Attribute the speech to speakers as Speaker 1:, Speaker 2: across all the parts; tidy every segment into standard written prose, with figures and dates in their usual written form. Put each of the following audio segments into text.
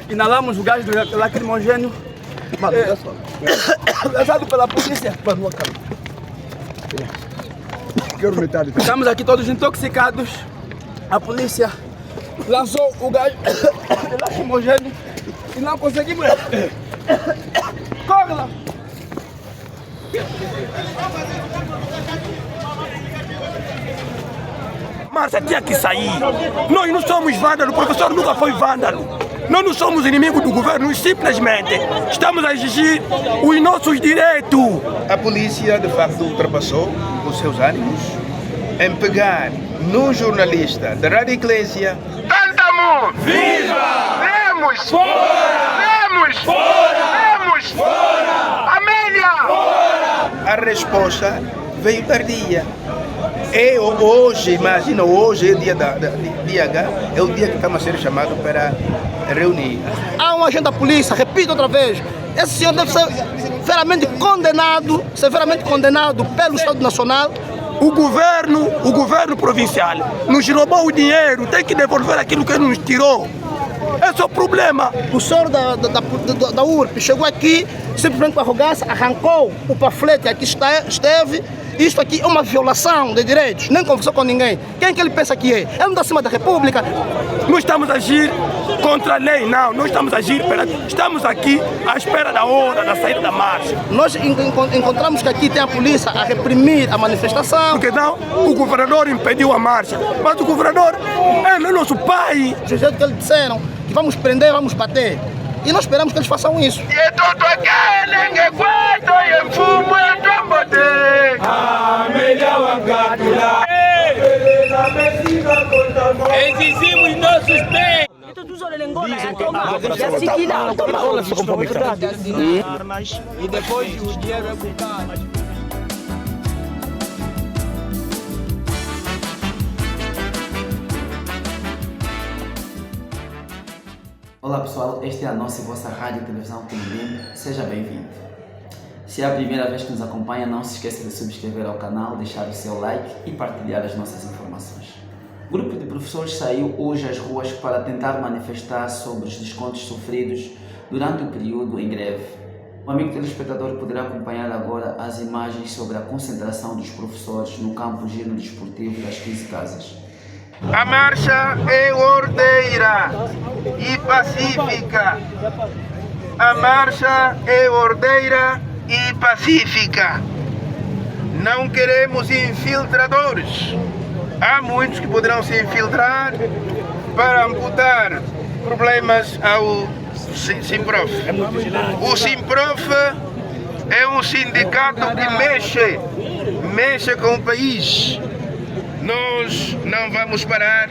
Speaker 1: inalamos o gás do lacrimogênio usado pela polícia. Estamos aqui todos intoxicados. A polícia lançou o gás lacrimogênio e não conseguimos. Corre lá!
Speaker 2: Márcia tinha que sair. Nós não somos vândalos, o professor nunca foi vândalo. Nós não somos inimigos do governo, simplesmente estamos a exigir os nossos direitos.
Speaker 3: A polícia, de facto, ultrapassou os seus ânimos em pegar num jornalista da Rádio Eclésia. Cantamos! Viva! Vemos! Fora! Vemos! Fora! Vemos! Fora! Amélia! Fora! A resposta veio tardia. E hoje, imagina, hoje é dia dia H, é o dia que estamos a ser chamados para reunir.
Speaker 4: Há um agente da polícia, repito outra vez, esse senhor deve ser severamente condenado pelo Estado Nacional.
Speaker 2: O governo provincial nos roubou o dinheiro, tem que devolver aquilo que nos tirou. Esse é o problema.
Speaker 4: O senhor da URP chegou aqui, simplesmente com arrogância, arrancou o panfleto aqui esteve. Isto aqui é uma violação de direitos, nem conversou com ninguém. Quem que ele pensa que é? Ele não está acima da República.
Speaker 2: Não estamos a agir contra a lei, não. Nós estamos a agir, estamos aqui à espera da hora da saída da marcha.
Speaker 4: Nós encontramos que aqui tem a polícia a reprimir a manifestação.
Speaker 2: Porque não, o governador impediu a marcha. Mas o governador é nosso pai.
Speaker 4: Do jeito que eles disseram, que vamos prender, vamos bater. E nós esperamos que eles façam isso.
Speaker 3: E tudo aquele que guarda e fumo e trombote.
Speaker 5: Exigimos nossos bens.
Speaker 1: E depois o dinheiro é bocado.
Speaker 6: Olá pessoal, esta é a nossa e vossa rádio e televisão Timirim, seja bem-vindo. Se é a primeira vez que nos acompanha, não se esqueça de subscrever ao canal, deixar o seu like e partilhar as nossas informações. O grupo de professores saiu hoje às ruas para tentar manifestar sobre os descontos sofridos durante o período em greve. O amigo telespectador poderá acompanhar agora as imagens sobre a concentração dos professores no campo giro desportivo das 15 casas.
Speaker 3: A marcha é ordeira e pacífica. A marcha é ordeira e pacífica. Não queremos infiltradores. Há muitos que poderão se infiltrar para amputar problemas ao Simprof. O Simprof é um sindicato que mexe com o país. Nós não vamos parar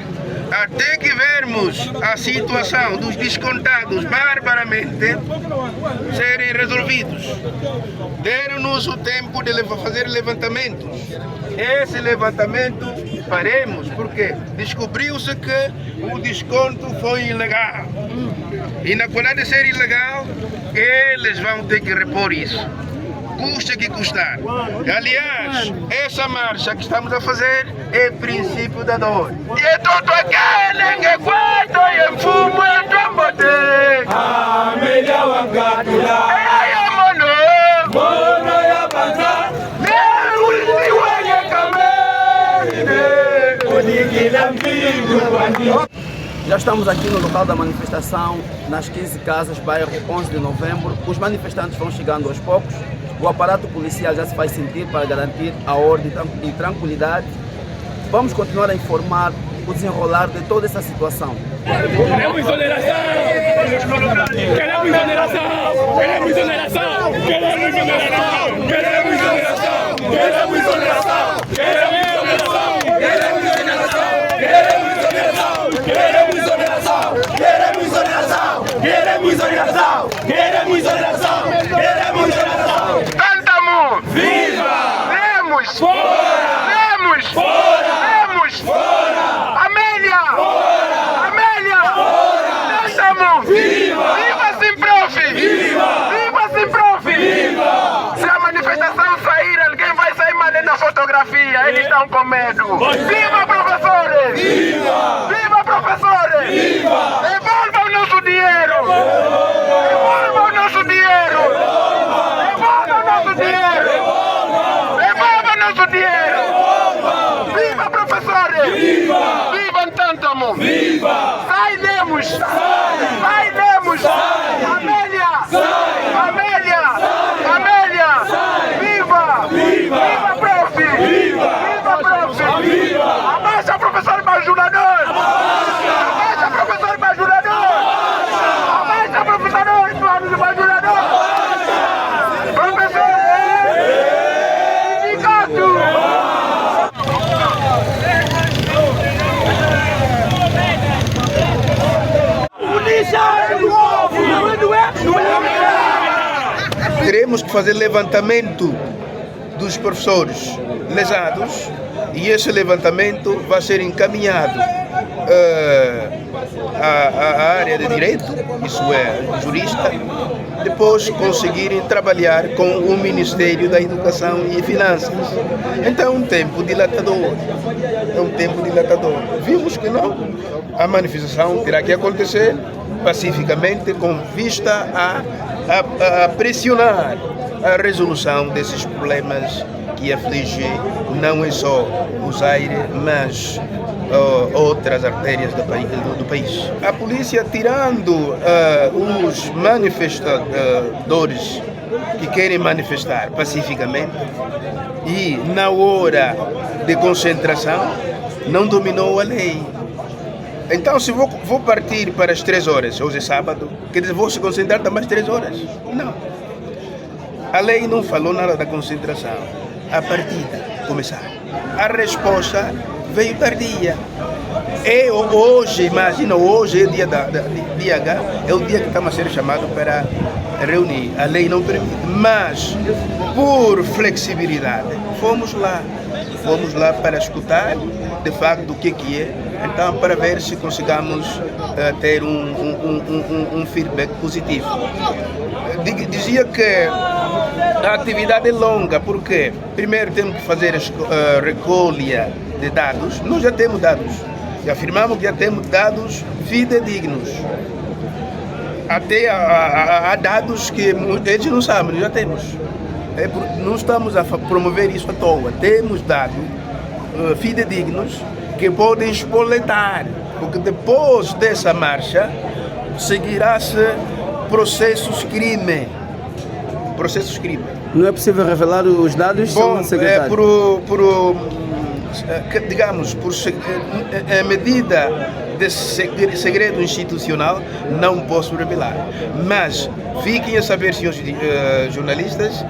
Speaker 3: até que vermos a situação dos descontados barbaramente serem resolvidos. Deram-nos o tempo de fazer levantamentos. Esse levantamento faremos porque descobriu-se que o desconto foi ilegal. E na qualidade de ser ilegal, eles vão ter que repor isso. Custa que custar. Aliás, essa marcha que estamos a fazer é princípio da dor. E é todo aquele que guarda e fumo e trombote.
Speaker 1: Já estamos aqui no local da manifestação, nas 15 casas, bairro 11 de novembro. Os manifestantes vão chegando aos poucos. O aparato policial já se faz sentir para garantir a ordem e tranquilidade. Vamos continuar a informar o desenrolar de toda essa situação.
Speaker 5: Queremos exoneração! Queremos exoneração! Queremos exoneração! Queremos exoneração! Queremos exoneração! Queremos exoneração! Queremos exoneração! Queremos exoneração! Queremos exoneração! Queremos exoneração! Queremos exoneração! Queremos exoneração! Queremos exoneração! Queremos exoneração!
Speaker 3: Cantamos!
Speaker 5: Viva!
Speaker 3: Vemos!
Speaker 5: Fora!
Speaker 3: Vemos!
Speaker 5: Fora!
Speaker 3: Vemos!
Speaker 5: Fora!
Speaker 3: Amélia!
Speaker 5: Fora!
Speaker 3: Amélia!
Speaker 5: Fora!
Speaker 3: Cantamos!
Speaker 5: Viva!
Speaker 3: Viva Simprof!
Speaker 5: Viva!
Speaker 3: Viva Simprof!
Speaker 5: Viva!
Speaker 3: Se a manifestação sair, alguém vai sair mandando na fotografia. Eles estão com medo. Viva, professores!
Speaker 5: Viva!
Speaker 3: Viva, professores!
Speaker 5: Viva!
Speaker 3: Devolvam o nosso dinheiro! nosso dinheiro! Viva, professores!
Speaker 5: Viva!
Speaker 3: Viva Tantamo!
Speaker 5: Viva!
Speaker 3: Sai, Lemos! Sai, Lemos! Amélia! Amélia! Amélia! Viva! Viva, prof! Viva, prof!
Speaker 5: Viva!
Speaker 3: Abaixa, professor bajulador! Abaixa, professor bajulador! Abaixa, professor bajulador! Professor! Sindicato! Teremos que fazer levantamento dos professores lesados e esse levantamento vai ser encaminhado à área de direito, isso é, jurista, depois conseguirem trabalhar com o Ministério da Educação e Finanças. Então é um tempo dilatador, Vimos que não, a manifestação terá que acontecer pacificamente com vista a pressionar a resolução desses problemas que afligem não é só o Zaire, mas outras artérias do país. A polícia, tirando os manifestadores que querem manifestar pacificamente e na hora de concentração, não dominou a lei. Então, se vou partir para as 3 horas, hoje é sábado, quer dizer, vou se concentrar também às 3 horas? Não. A lei não falou nada da concentração. A partida começar. A resposta veio tardia. Hoje, imagina, hoje é dia H, é o dia que estamos a ser chamados para reunir. A lei não permite, mas por flexibilidade, fomos lá para escutar de facto o que é, então para ver se consigamos ter um feedback positivo. Dizia que a atividade é longa, porque primeiro temos que fazer a recolha de dados. Nós já temos dados, já afirmamos que já temos dados fidedignos. Até há dados que eles não sabem, nós já temos. Não estamos a promover isso à toa, temos dados fidedignos que podem espoletar, porque depois dessa marcha seguirá-se processos crime.
Speaker 1: Não é possível revelar os dados,
Speaker 3: bom,
Speaker 1: secretário?
Speaker 3: Digamos, por medida de segredo institucional, não posso revelar. Mas fiquem a saber, senhores jornalistas,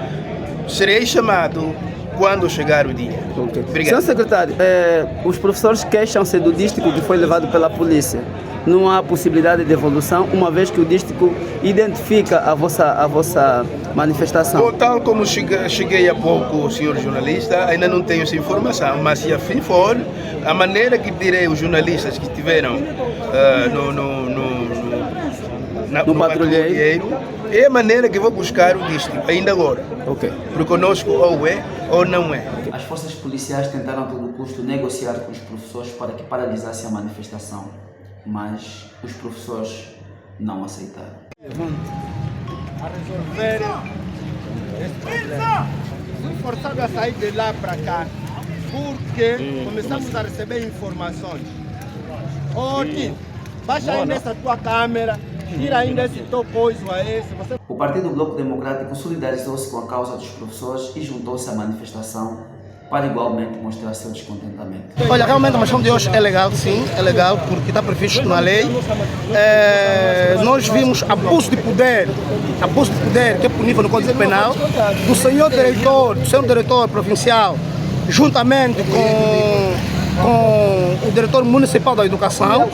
Speaker 3: serei chamado quando chegar o dia.
Speaker 1: Okay.
Speaker 3: Obrigado.
Speaker 1: Senhor secretário, os professores queixam-se do dístico que foi levado pela polícia. Não há possibilidade de devolução, uma vez que o dístico identifica a vossa manifestação.
Speaker 3: Bom, tal como cheguei há pouco, senhor jornalista, ainda não tenho essa informação, mas se assim for, a maneira que direi os jornalistas que estiveram no patrulheiro é a maneira que vou buscar o dístico, ainda agora.
Speaker 1: Okay.
Speaker 3: Porque conosco ou é ou não é.
Speaker 6: As forças policiais tentaram a todo custo negociar com os professores para que paralisassem a manifestação, mas os professores não aceitaram.
Speaker 7: A resolver esse problema. Fui forçado a sair de lá para cá porque começamos a receber informações. Tim, baixa aí nessa tua câmera, tira ainda esse teu coisa aí.
Speaker 6: O Partido Bloco Democrático solidarizou-se com a causa dos professores e juntou-se à manifestação para igualmente mostrar seu descontentamento.
Speaker 4: Olha, realmente a moção de hoje é legal, sim, é legal porque está previsto na lei. Nós vimos abuso de poder que é punível no Código Penal, do senhor diretor provincial, juntamente com o diretor municipal da educação.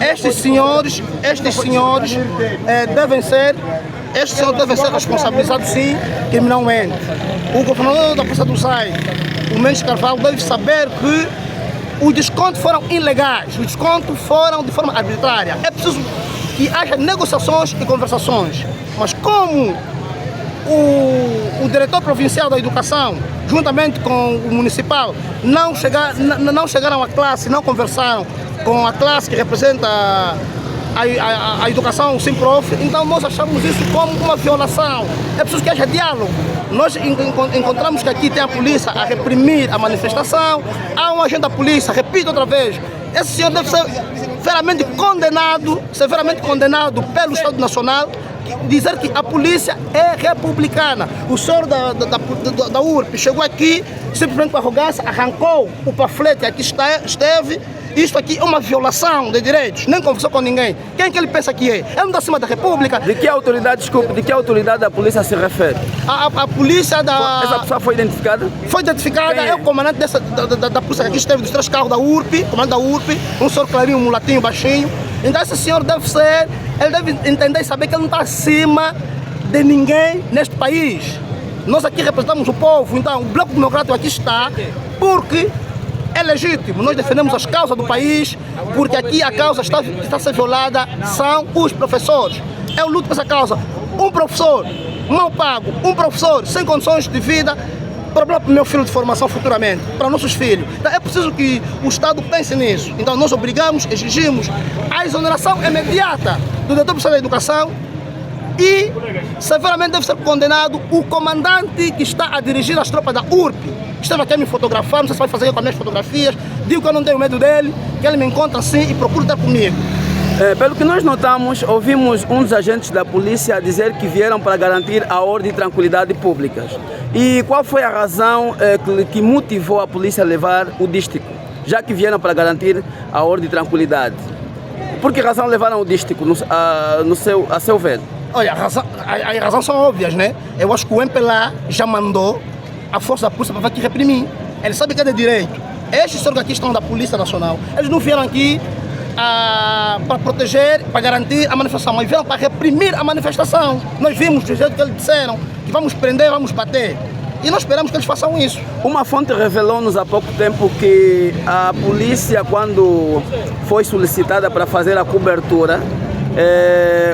Speaker 4: Estes senhores devem ser responsabilizados, sim, criminalmente. O governador da Polícia do Zaire, o Mendes Carvalho, deve saber que os descontos foram ilegais, os descontos foram de forma arbitrária. É preciso que haja negociações e conversações. Mas como o diretor provincial da educação, juntamente com o municipal, não chegaram à classe, não conversaram com a classe que representa a educação sem prof, então nós achamos isso como uma violação. É preciso que haja diálogo. Nós encontramos que aqui tem a polícia a reprimir a manifestação, há um agente da polícia, repito outra vez, esse senhor deve ser severamente condenado pelo Estado Nacional, dizer que a polícia é republicana. O senhor da URP chegou aqui simplesmente com arrogância, arrancou o panfleto aqui esteve. Isto aqui é uma violação de direitos, nem conversou com ninguém. Quem é que ele pensa que é? Ele não está acima da República.
Speaker 1: De que autoridade, desculpe, de que autoridade da polícia se refere?
Speaker 4: A polícia da...
Speaker 1: Essa pessoa foi identificada?
Speaker 4: Foi identificada, é o comandante da polícia que aqui esteve, dos 3 carros da URP, comandante da URP, um senhor clarinho, um mulatinho baixinho. Então esse senhor ele deve entender e saber que ele não está acima de ninguém neste país. Nós aqui representamos o povo, então o Bloco Democrático aqui está porque é legítimo. Nós defendemos as causas do país, porque aqui a causa que está a ser violada são os professores. Eu luto por essa causa. Um professor mal pago, um professor sem condições de vida, problema para o meu filho de formação futuramente, para nossos filhos. Então é preciso que o Estado pense nisso. Então nós exigimos a exoneração imediata do diretor da educação e severamente deve ser condenado o comandante que está a dirigir as tropas da URP. Esteve aqui a me fotografar, não sei se vai fazer com as minhas fotografias, digo que eu não tenho medo dele, que ele me encontra assim e procura estar comigo.
Speaker 1: Pelo que nós notamos, ouvimos um dos agentes da polícia dizer que vieram para garantir a ordem e tranquilidade públicas. E qual foi a razão que motivou a polícia a levar o dístico, já que vieram para garantir a ordem e tranquilidade? Por que razão levaram o dístico, a seu ver?
Speaker 4: Olha, as razões são óbvias, né? Eu acho que o MPLA já mandou a força da polícia para aqui reprimir. Ele sabe que é de direito. Estes senhores que aqui estão da Polícia Nacional, eles não vieram aqui para proteger, para garantir a manifestação, mas vieram para reprimir a manifestação. Nós vimos do jeito que eles disseram, que vamos prender, vamos bater. E nós esperamos que eles façam isso. Uma fonte
Speaker 1: revelou-nos há pouco tempo que a polícia, quando foi solicitada para fazer a cobertura,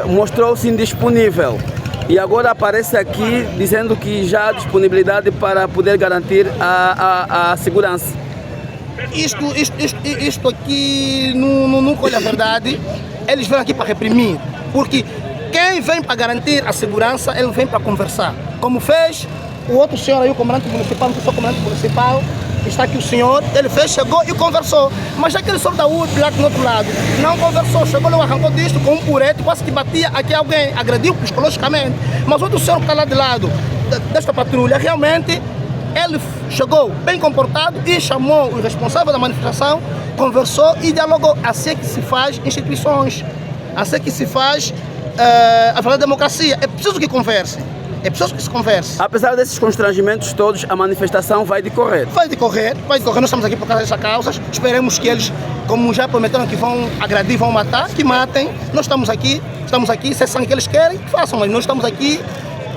Speaker 1: mostrou-se indisponível. E agora aparece aqui dizendo que já há disponibilidade para poder garantir a segurança.
Speaker 4: Isto aqui não colhe a verdade. Eles vêm aqui para reprimir. Porque quem vem para garantir a segurança, ele vem para conversar. Como fez o outro senhor aí, o comandante municipal, não sei se é o comandante municipal, está aqui o senhor, ele fez, chegou e conversou. Mas aquele senhor da URP lá do outro lado não conversou, chegou, ele arrancou disto com um purete, quase que batia aqui alguém, agrediu psicologicamente. Mas o outro senhor que está lá de lado desta patrulha, realmente, ele chegou bem comportado e chamou o responsável da manifestação, conversou e dialogou. Assim é que se faz instituições, assim é que se faz a verdadeira democracia. É preciso que conversem. É preciso que se converse.
Speaker 1: Apesar desses constrangimentos todos, a manifestação vai decorrer?
Speaker 4: Vai decorrer. Nós estamos aqui por causa dessas causas. Esperemos que eles, como já prometeram que vão agredir, vão matar, que matem. Nós estamos aqui, se é sangue que eles querem, que façam, mas nós estamos aqui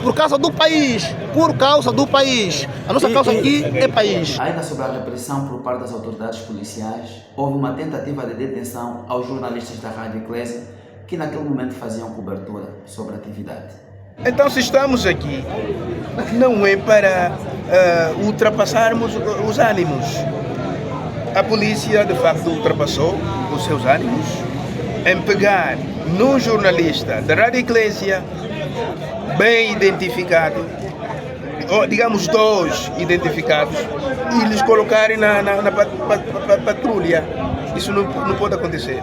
Speaker 4: por causa do país. Por causa do país. A nossa causa aqui é país.
Speaker 6: Ainda sobre a repressão por parte das autoridades policiais, houve uma tentativa de detenção aos jornalistas da Rádio Eclésia que naquele momento faziam cobertura sobre a atividade.
Speaker 3: Então, se estamos aqui, não é para ultrapassarmos os ânimos. A polícia, de facto, ultrapassou os seus ânimos em pegar num jornalista da Rádio Eclésia, bem identificado, ou digamos 2 identificados, e lhes colocarem na patrulha. Isso não pode acontecer.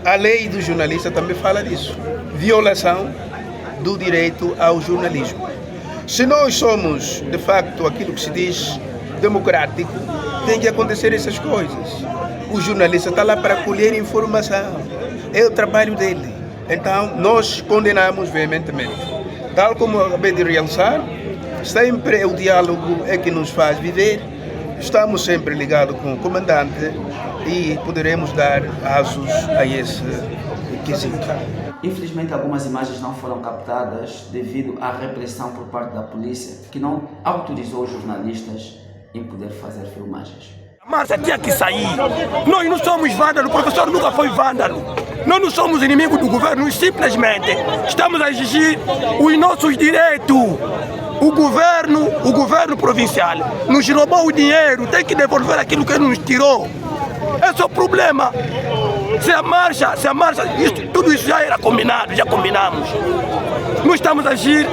Speaker 3: A lei do jornalista também fala disso. Violação do direito ao jornalismo. Se nós somos, de facto, aquilo que se diz democrático, tem que acontecer essas coisas. O jornalista está lá para colher informação. É o trabalho dele. Então, nós condenamos veementemente. Tal como eu acabei de realçar, sempre o diálogo é que nos faz viver. Estamos sempre ligados com o comandante e poderemos dar asos a esse quesito.
Speaker 6: Infelizmente, algumas imagens não foram captadas devido à repressão por parte da polícia, que não autorizou os jornalistas em poder fazer filmagens.
Speaker 2: A marcha tinha que sair. Nós não somos vândalos, o professor nunca foi vândalo. Nós não somos inimigos do governo, simplesmente estamos a exigir os nossos direitos. O governo provincial nos roubou o dinheiro, tem que devolver aquilo que nos tirou. Esse é o problema. Se a marcha, tudo isso já era combinado, já combinamos. Não estamos a agir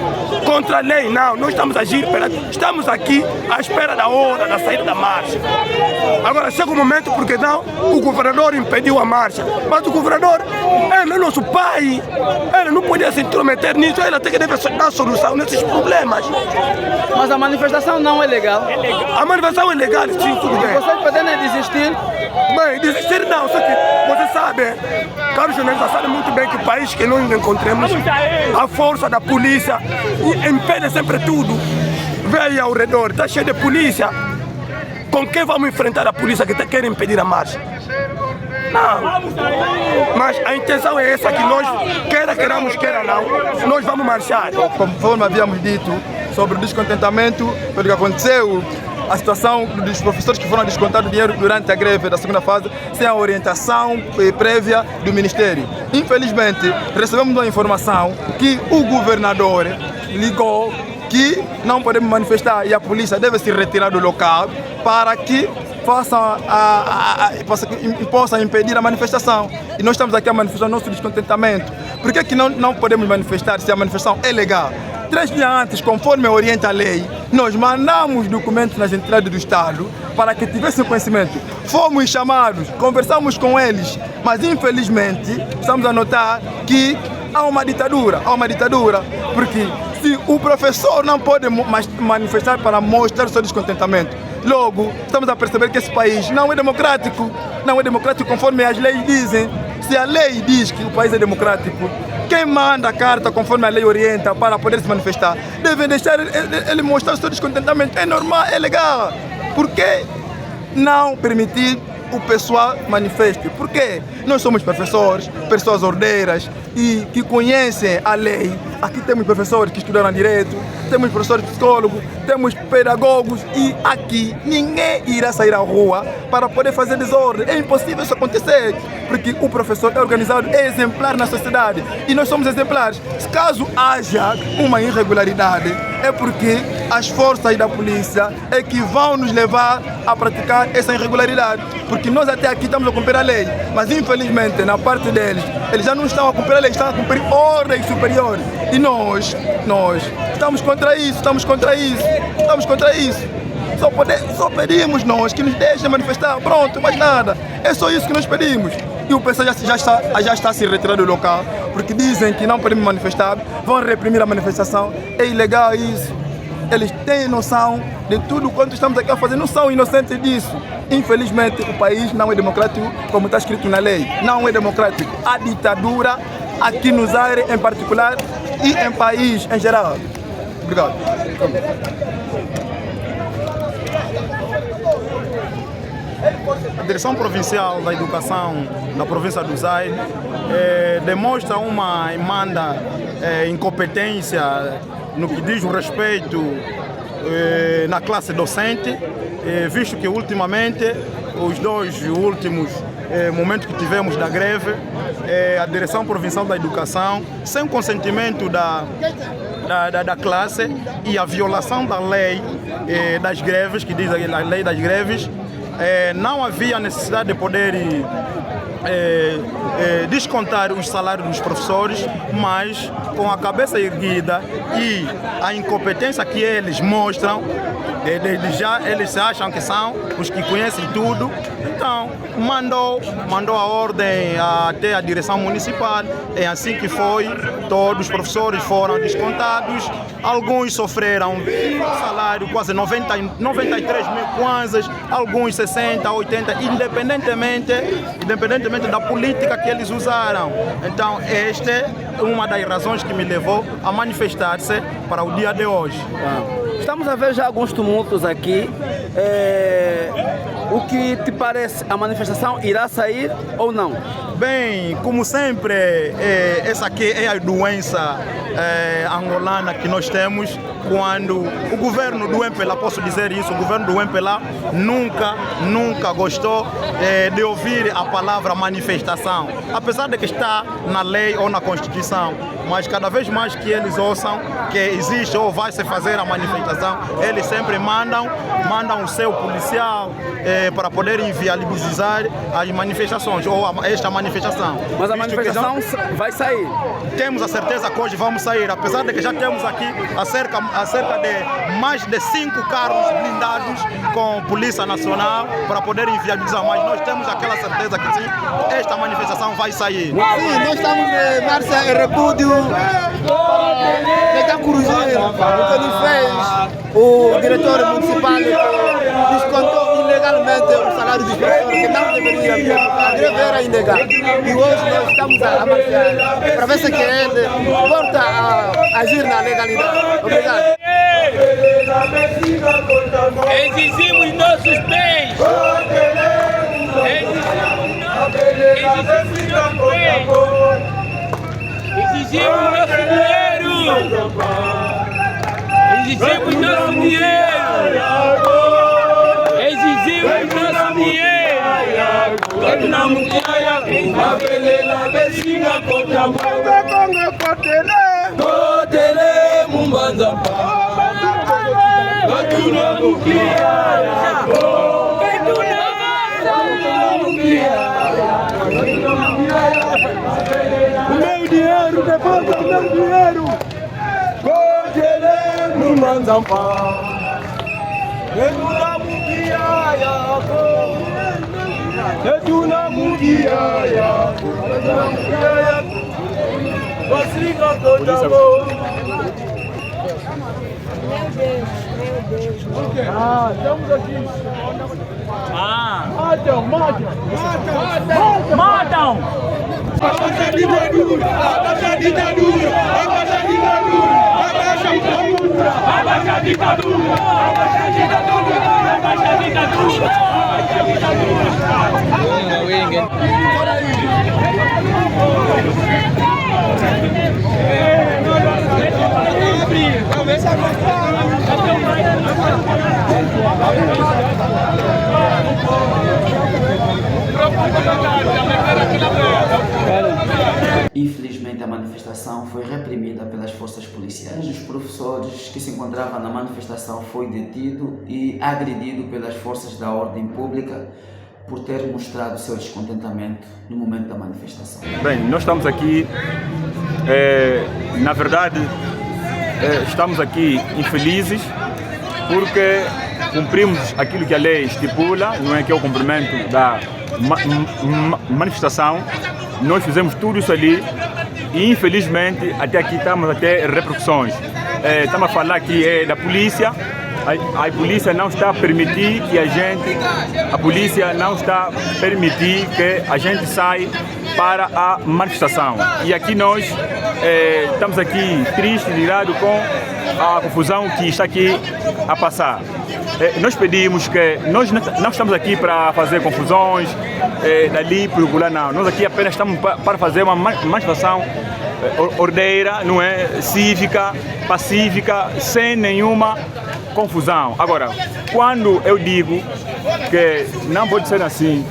Speaker 2: contra a lei, não. Nós estamos a agir, estamos aqui à espera da hora da saída da marcha. Agora chega um momento porque não, o governador impediu a marcha. Mas o governador, ele é nosso pai, ele não podia se intrometer nisso, ele até que deve dar solução nesses problemas.
Speaker 1: Mas a manifestação não é legal.
Speaker 2: A manifestação é legal, sim, tudo bem.
Speaker 1: Vocês podem desistir?
Speaker 2: Bem, desistir não, só que você sabe, caros jornalistas, sabe muito bem que o país que nós encontramos, a força da polícia impede sempre tudo. Veja ao redor, está cheio de polícia. Com quem vamos enfrentar a polícia que quer impedir a marcha? Não. Mas a intenção é essa, que nós, queramos, queira não, nós vamos marchar.
Speaker 8: Conforme havíamos dito sobre o descontentamento pelo que aconteceu, a situação dos professores que foram descontados dinheiro durante a greve da segunda fase, sem a orientação prévia do Ministério. Infelizmente, recebemos uma informação que o governador ligou que não podemos manifestar e a polícia deve se retirar do local para que possa impedir a manifestação. E nós estamos aqui a manifestar nosso descontentamento. Por que não podemos manifestar se a manifestação é legal? 3 dias antes, conforme orienta a lei, nós mandamos documentos nas entidades do Estado para que tivessem conhecimento. Fomos chamados, conversamos com eles, mas infelizmente estamos a notar que há uma ditadura, porque se o professor não pode manifestar para mostrar o seu descontentamento, logo estamos a perceber que esse país não é democrático conforme as leis dizem. Se a lei diz que o país é democrático, quem manda a carta conforme a lei orienta para poder se manifestar, deve deixar ele mostrar o seu descontentamento. É normal, é legal. Por que não permitir o pessoal manifeste? Porque nós somos professores, pessoas ordeiras e que conhecem a lei. Aqui temos professores que estudaram direito, temos professores psicólogos, temos pedagogos e aqui ninguém irá sair à rua para poder fazer desordem. É impossível isso acontecer, porque o professor é organizado, é exemplar na sociedade e nós somos exemplares. Se caso haja uma irregularidade, é porque as forças da polícia é que vão nos levar a praticar essa irregularidade, porque nós até aqui estamos a cumprir a lei, mas infelizmente na parte deles, eles já não estão a cumprir a lei, estão a cumprir ordens superiores. E nós estamos contra isso. Só pedimos nós que nos deixem manifestar, pronto, mais nada. É só isso que nós pedimos. E o pessoal já está se retirando do local, porque dizem que não podemos manifestar, vão reprimir a manifestação. É ilegal isso. Eles têm noção de tudo quanto estamos aqui a fazer, não são inocentes disso. Infelizmente, o país não é democrático, como está escrito na lei. Não é democrático. Há ditadura aqui no Zaire em particular e em país em geral. Obrigado.
Speaker 9: A Direção Provincial da Educação da província do Zaire demonstra uma emanda incompetência no que diz o respeito na classe docente, visto que ultimamente, os 2 últimos momentos que tivemos da greve, a Direção Provincial da Educação, sem consentimento da classe e a violação da lei das greves, que diz a lei das greves, não havia necessidade de poder descontar os salários dos professores, mas com a cabeça erguida e a incompetência que eles mostram, eles acham que são os que conhecem tudo, então mandou a ordem até a direção municipal. É assim que foi, todos os professores foram descontados, alguns sofreram salário quase 93 mil kwanzas, alguns 60, 80, independentemente da política que eles usaram. Então esta é uma das razões que me levou a manifestar-se para o dia de hoje.
Speaker 1: Estamos a ver já alguns tumultos aqui. O que te parece, a manifestação irá sair ou não?
Speaker 9: Bem, como sempre, essa aqui é a doença angolana que nós temos, quando o governo do MPLA, posso dizer isso, o governo do MPLA nunca gostou de ouvir a palavra manifestação, apesar de que está na lei ou na Constituição, mas cada vez mais que eles ouçam que existe ou vai se fazer a manifestação, eles sempre mandam o seu policial para poder inviabilizar as manifestações ou esta manifestação manifestação.
Speaker 1: Mas a
Speaker 9: Visto que
Speaker 1: manifestação vai sair.
Speaker 9: temos a certeza que hoje vamos sair, apesar de que já temos aqui acerca de mais de 5 carros blindados com Polícia Nacional para poder inviabilizar, mas nós temos aquela certeza que sim, esta manifestação vai sair.
Speaker 7: Sim, nós estamos em marcha em repúdio da Cruzeiro, o que ele fez, o diretor municipal descontou ilegalmente o salário dos professores, que não deveria vir, a greve era ilegal. E hoje nós estamos a marchar para ver se que ele volta a agir na legalidade. Obrigado.
Speaker 5: Exigimos nossos bens. Exigimos nosso dinheiro. Exigimos nosso dinheiro. Exigimos nosso dinheiro.
Speaker 2: O meu dinheiro, devolva o meu dinheiro. Cotelemos Manzampa. Estamos aqui. Matam! Abaixa a ditadura! Abaixa a ditadura! Abaixa a ditadura! Abaixa a ditadura! Abaixa a ditadura! Abaixa a ditadura! Abaixa a ditadura!
Speaker 6: Infelizmente, a manifestação foi reprimida pelas forças policiais. Um dos professores que se encontrava na manifestação foi detido e agredido pelas forças da ordem pública por ter mostrado seu descontentamento no momento da manifestação.
Speaker 10: Bem, nós estamos aqui, na verdade, estamos aqui infelizes porque cumprimos aquilo que a lei estipula, não é, que é o cumprimento da manifestação. Nós fizemos tudo isso ali e infelizmente até aqui estamos a ter repercussões. Estamos a falar aqui da polícia. A polícia não está a permitir que a polícia não está a permitir que a gente saia para a manifestação. E aqui nós estamos aqui tristes, irados com a confusão que está aqui a passar. Nós pedimos que nós não estamos aqui para fazer confusões dali para lá, não. Nós aqui apenas estamos para fazer uma manifestação ordeira, não é, cívica, pacífica, sem nenhuma confusão. Agora, quando eu digo que não pode ser assim,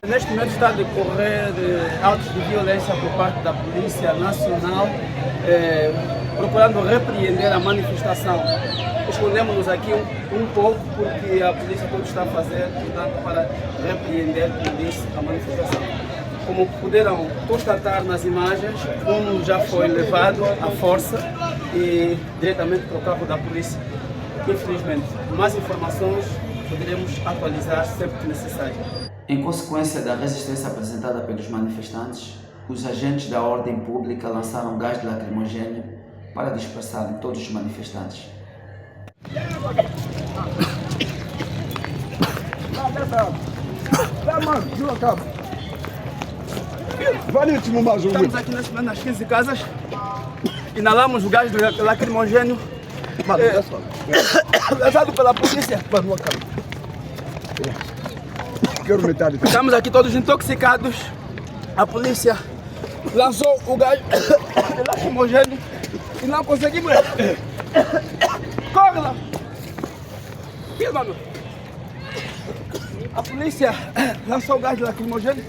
Speaker 1: Neste momento está a decorrer atos de violência por parte da Polícia Nacional, procurando repreender a manifestação. Escondemos-nos aqui um pouco porque a polícia tudo está a fazer, portanto, para repreender, como disse, a manifestação. Como puderam constatar nas imagens, um já foi levado à força e diretamente para o carro da polícia. Infelizmente, mais informações poderemos atualizar sempre que necessário.
Speaker 6: Em consequência da resistência apresentada pelos manifestantes, os agentes da ordem pública lançaram gás lacrimogéneo para dispersarem todos os manifestantes.
Speaker 1: Estamos aqui nas 15 casas, inalamos o gás lacrimogéneo lançado pela polícia. Estamos aqui todos intoxicados. A polícia lançou o gás lacrimogéneo e não conseguimos. Corre lá! Filma, meu! A polícia lançou gás lacrimogêneo.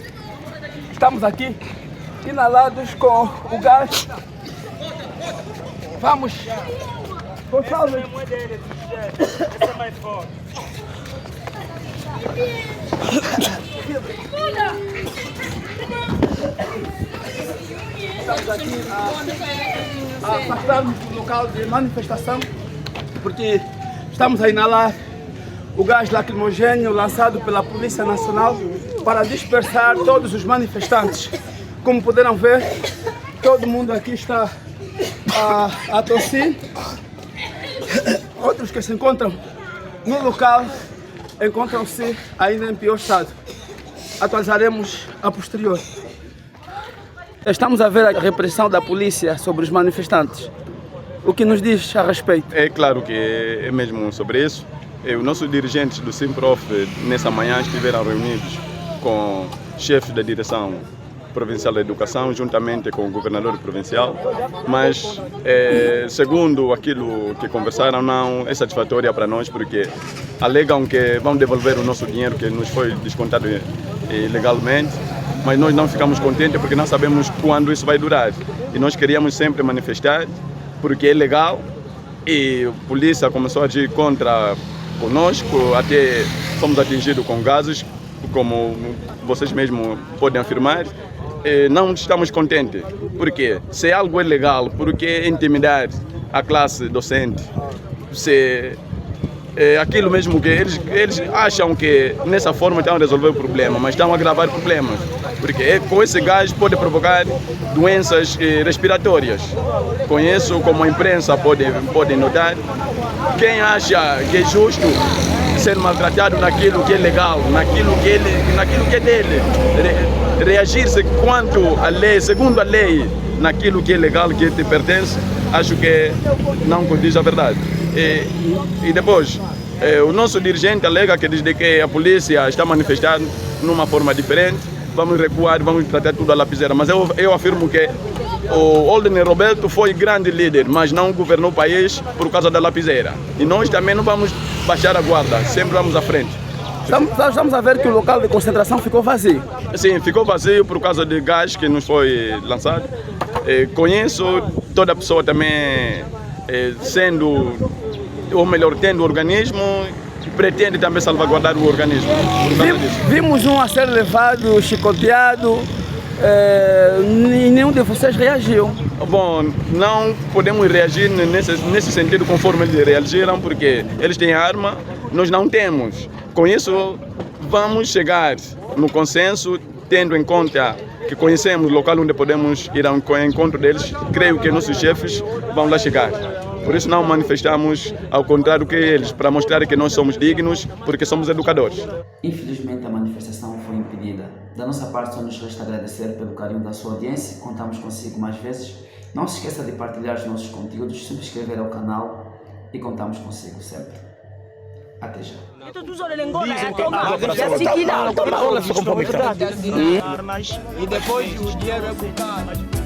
Speaker 1: Estamos aqui, inalados com o gás. Vamos. Gonçalves.
Speaker 10: Essa é mais forte.
Speaker 1: Estamos aqui a afastar-nos do local de manifestação, porque estamos a inalar o gás lacrimogêneo lançado pela Polícia Nacional para dispersar todos os manifestantes. Como puderam ver, todo mundo aqui está a tossir. Outros que se encontram no local encontram-se ainda em pior estado. Atualizaremos a posterior. Estamos a ver a repressão da polícia sobre os manifestantes. O que nos diz a respeito?
Speaker 11: É claro que é mesmo sobre isso. Os nossos dirigentes do Simprof nessa manhã estiveram reunidos com chefes da direção provincial da educação, juntamente com o governador provincial, mas segundo aquilo que conversaram, não é satisfatória para nós, porque alegam que vão devolver o nosso dinheiro que nos foi descontado ilegalmente, mas nós não ficamos contentes porque não sabemos quando isso vai durar. E nós queríamos sempre manifestar, porque é legal, e a polícia começou a agir contra conosco, até fomos atingidos com gases, como vocês mesmos podem afirmar. Não estamos contentes, porque se algo é legal, por que intimidar a classe docente? Se é aquilo mesmo que eles acham que nessa forma estão a resolver o problema, mas estão a agravar problemas, porque com esse gás pode provocar doenças respiratórias. Com isso, como a imprensa pode notar, quem acha que é justo ser maltratado naquilo que é legal, naquilo que é dele, reagir-se quanto à lei, segundo a lei, naquilo que é legal, que te pertence, acho que não condiz a verdade. E depois, o nosso dirigente alega que desde que a polícia está manifestando numa forma diferente, vamos recuar, vamos tratar tudo a lapiseira. Mas eu afirmo que o Olden Roberto foi grande líder, mas não governou o país por causa da lapiseira. E nós também não vamos baixar a guarda, sempre vamos à frente.
Speaker 1: Estamos a ver que o local de concentração ficou vazio.
Speaker 11: Sim, ficou vazio por causa do gás que nos foi lançado. Conheço toda pessoa também sendo, ou melhor, tendo o organismo, pretende também salvaguardar o organismo.
Speaker 1: Vimos um a ser levado, chicoteado, e nenhum de vocês reagiu.
Speaker 11: Bom, não podemos reagir nesse sentido conforme eles reagiram, porque eles têm arma, nós não temos. Com isso, vamos chegar no consenso, tendo em conta que conhecemos o local onde podemos ir ao encontro deles. Creio que nossos chefes vão lá chegar. Por isso não manifestamos ao contrário que eles, para mostrar que nós somos dignos, porque somos educadores.
Speaker 6: Infelizmente a manifestação foi impedida. Da nossa parte só nos resta agradecer pelo carinho da sua audiência. Contamos consigo mais vezes. Não se esqueça de partilhar os nossos conteúdos, subscrever ao canal e contamos consigo sempre. Até já.
Speaker 2: E depois o dinheiro é bocado.